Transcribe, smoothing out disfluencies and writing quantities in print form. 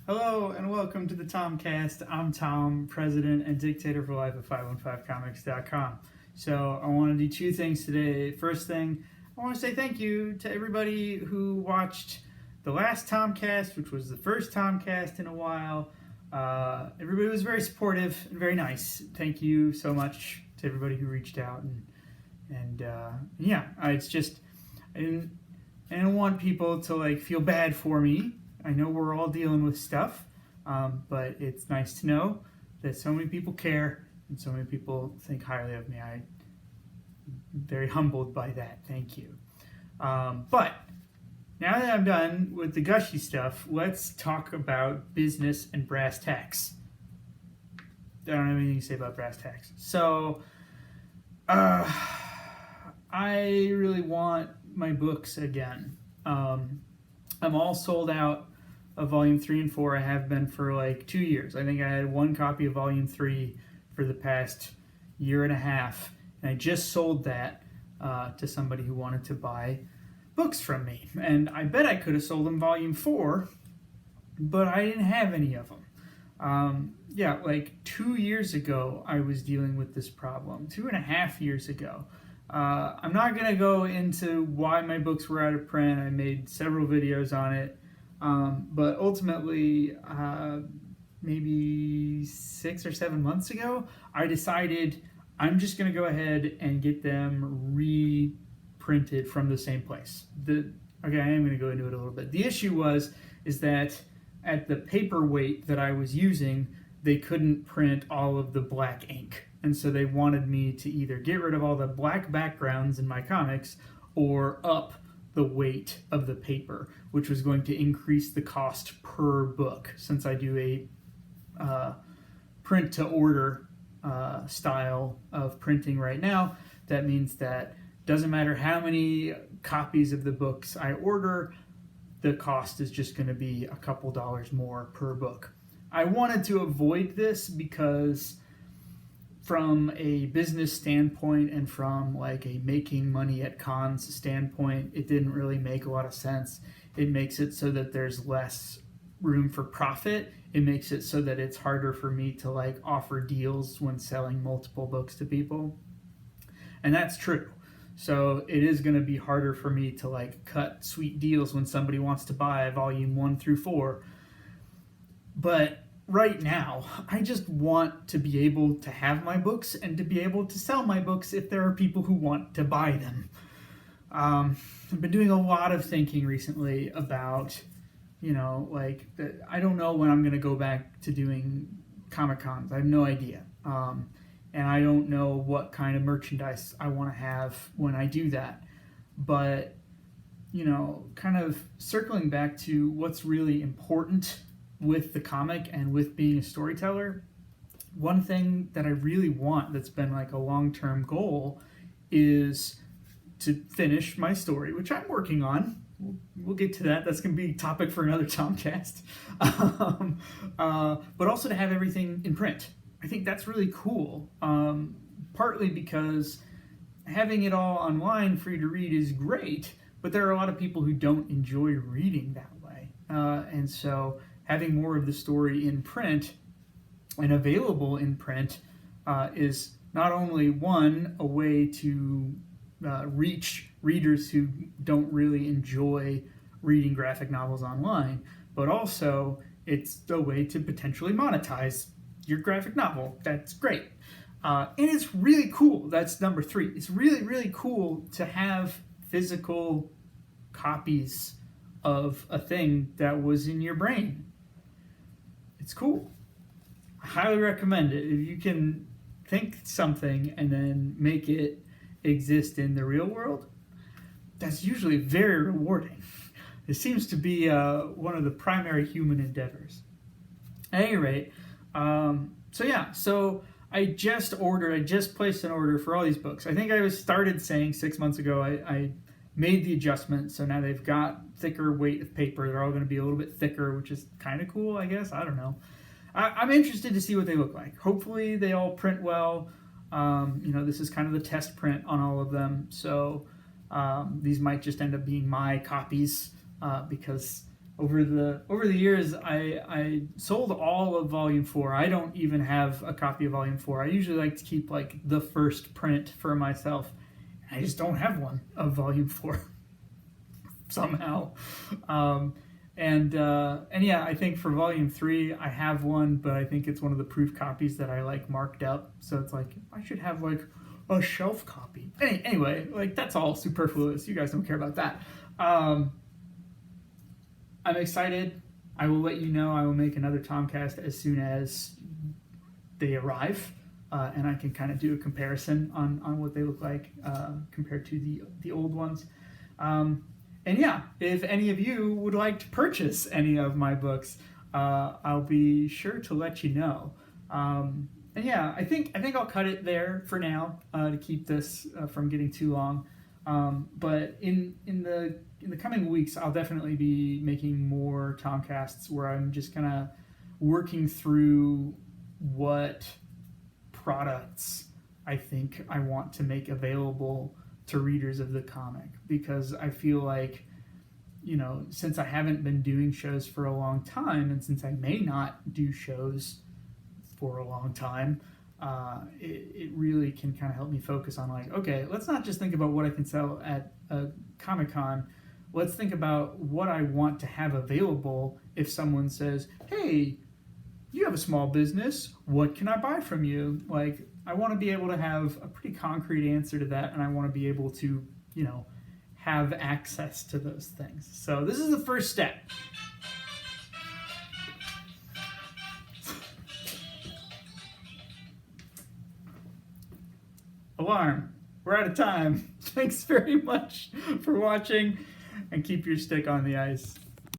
Hello and welcome to the Tomcast. I'm Tom, president and dictator for life of 515comics.com. So I want to do two things today. First thing, I want to say thank you to everybody who watched the last Tomcast, which was the first Tomcast in a while. Everybody was very supportive and very nice. Thank you so much to everybody who reached out. It's just, I didn't want people to feel bad for me. I know we're all dealing with stuff, but it's nice to know that so many people care and so many people think highly of me. I'm very humbled by that. Thank you. But now that I'm done with the gushy stuff, let's talk about business and brass tacks. I don't have anything to say about brass tacks. So, I really want my books again. I'm all sold out of Volume 3 and 4. I have been for 2 years. I think I had one copy of Volume 3 for the past year and a half, and I just sold that to somebody who wanted to buy books from me. And I bet I could have sold them Volume 4, but I didn't have any of them. 2 years ago, I was dealing with this problem. 2.5 years ago. I'm not going to go into why my books were out of print. I made several videos on it. But ultimately, maybe 6 or 7 months ago, I decided I'm just going to go ahead and get them reprinted from the same place. I am going to go into it a little bit. The issue is that at the paper weight that I was using, they couldn't print all of the black ink. And so they wanted me to either get rid of all the black backgrounds in my comics or up the weight of the paper, which was going to increase the cost per book. Since I do a print-to-order style of printing right now, that means that doesn't matter how many copies of the books I order, the cost is just going to be a couple dollars more per book. I wanted to avoid this because from a business standpoint and from a making money at cons standpoint, it didn't really make a lot of sense. It makes it so that there's less room for profit. It makes it so that it's harder for me to offer deals when selling multiple books to people. And that's true. So it is going to be harder for me to cut sweet deals when somebody wants to buy volume 1 through 4. But right now, I just want to be able to have my books and to be able to sell my books if there are people who want to buy them. I've been doing a lot of thinking recently about, I don't know when I'm going to go back to doing Comic-Cons. I have no idea. And I don't know what kind of merchandise I want to have when I do that. But, kind of circling back to what's really important with the comic and with being a storyteller, one thing that I really want that's been a long-term goal is to finish my story, which I'm working on. We'll get to that. That's going to be a topic for another Tomcast. But also to have everything in print. I think that's really cool, partly because having it all online free to read is great, but there are a lot of people who don't enjoy reading that way. And so having more of the story in print and available in print is not only a way to reach readers who don't really enjoy reading graphic novels online, but also it's a way to potentially monetize your graphic novel. That's great. And it's really cool. That's number 3. It's really, really cool to have physical copies of a thing that was in your brain. It's cool. I highly recommend it. If you can think something and then make it exist in the real world, that's usually very rewarding. It seems to be one of the primary human endeavors. At any rate, so I just placed an order for all these books. I think I started saying 6 months ago I made the adjustment, so now they've got thicker weight of paper. They're all going to be a little bit thicker, which is kind of cool, I guess. I don't know. I'm interested to see what they look like. Hopefully they all print well. This is kind of the test print on all of them, so these might just end up being my copies because over the years, I sold all of Volume 4. I don't even have a copy of Volume 4. I usually like to keep like the first print for myself. I just don't have one of Volume 4 somehow. And yeah, I think for Volume 3 I have one, but I think it's one of the proof copies that I like marked up. So it's like I should have like a shelf copy. Anyway, like that's all superfluous. You guys don't care about that. I'm excited. I will let you know. I will make another Tomcast as soon as they arrive, and I can kind of do a comparison on what they look like compared to the old ones. And yeah, if any of you would like to purchase any of my books, I'll be sure to let you know. And yeah, I think I'll cut it there for now to keep this from getting too long. But in the coming weeks, I'll definitely be making more Tomcasts where I'm just kind of working through what products I think I want to make available to readers of the comic, because I feel like, you know, since I haven't been doing shows for a long time, and since I may not do shows for a long time, it really can kind of help me focus on like, okay, let's not just think about what I can sell at a Comic-Con. Let's think about what I want to have available if someone says, hey, you have a small business, what can I buy from you? Like, I want to be able to have a pretty concrete answer to that, and I want to be able to, you know, have access to those things. So this is the first step. Alarm. We're out of time. Thanks very much for watching, and keep your stick on the ice.